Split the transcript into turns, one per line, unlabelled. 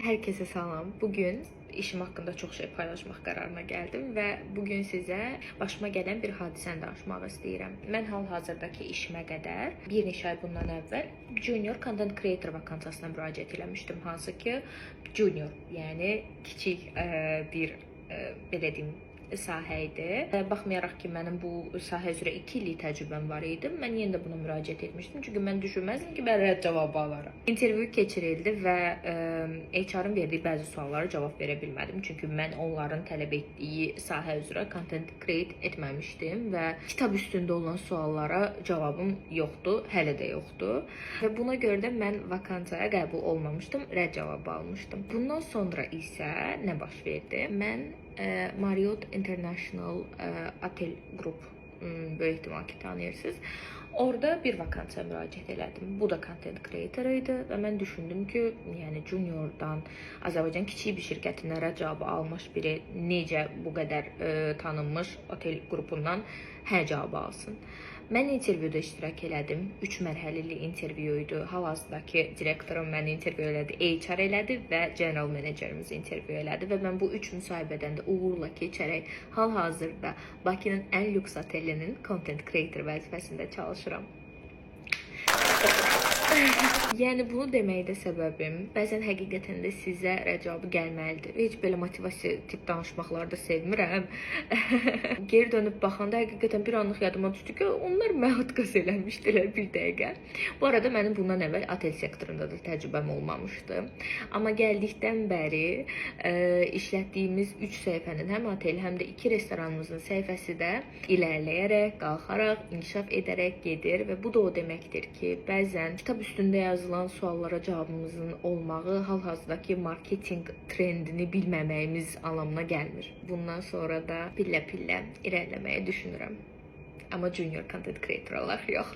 Herkese salam. Bugün işim haqqında çox şey paylaşmaq qərarına gəldim və bugün sizə başıma gələn bir hadisəni danışmaq istəyirəm. Mən hal-hazırdakı işimə qədər bir neçə ay bundan əvvəl junior content creator vakansiyasına müraciət etmişdim, hansı ki junior, yəni kiçik bir belə deyim sahə idi. Baxmayaraq ki, mənim bu sahə üzrə 2 illik təcrübəm var idi, mən yenə də buna müraciət etmişdim. Çünki mən düşünməzdim ki, mən rədd cavabı alaram. İntervyu keçirildi və HR-ın verdiyi bəzi suallara cavab verə bilmədim. Çünki mən onların tələb etdiyi sahə üzrə content create etməmişdim və kitab üstündə olan suallara cavabım yoxdur, hələ də yoxdur. Və buna görə də mən vakansiyaya qəbul olmamışdım, rədd cavabı almışdım. Bundan sonra isə nə baş verdi? Mən Marriott International Otel Group, böyük ehtimal ki tanıyırsınız. Orada bir vakansiyaya müraciət elədim. Bu da content creator idi və mən düşündüm ki, yəni juniordan Azərbaycan kiçik bir şirkətindən rədd cavabı almış biri necə bu qədər tanınmış otel qrupundan hə cavabı alsın. Mən intervyuda iştirak elədim. 3 mərhələli intervyu idi. Hal-hazırdakı direktorum məni intervyu elədi, HR elədi və general menecerimiz intervyu elədi və mən bu 3 müsahibədən də uğurla keçərək hal-hazırda Bakının ən lüks otelinin content creator vəzifəsində çalışıram. Yəni bunu deməkdə səbəbim, bəzən həqiqətən də sizə rədd cavabı gəlməlidir. Heç belə motivasiya tip danışmaqları da sevmirəm. Geri dönüb baxanda həqiqətən bir anlıq yadıma düşdü ki, onlar mənə odqaz eləmişdilər bir dəqiqə. Bu arada mənim bundan əvvəl otel sektorunda da təcrübəm olmamışdı. Amma gəldikdən bəri işlətdiyimiz 3 səhifənin həm otel, həm də 2 restoranımızın səhifəsi də irəliləyərək, qalxaraq, inkişaf edərək gedir və bu da o deməkdir ki, bəzən kitab üstündə yazılan suallara cavabımızın olmağı hal-hazırdakı marketinq trendini bilməməyimiz anlamına gəlmir. Bundan sonra da pillə-pillə irəliləməyi düşünürəm. Amma junior content creator olaraq yox.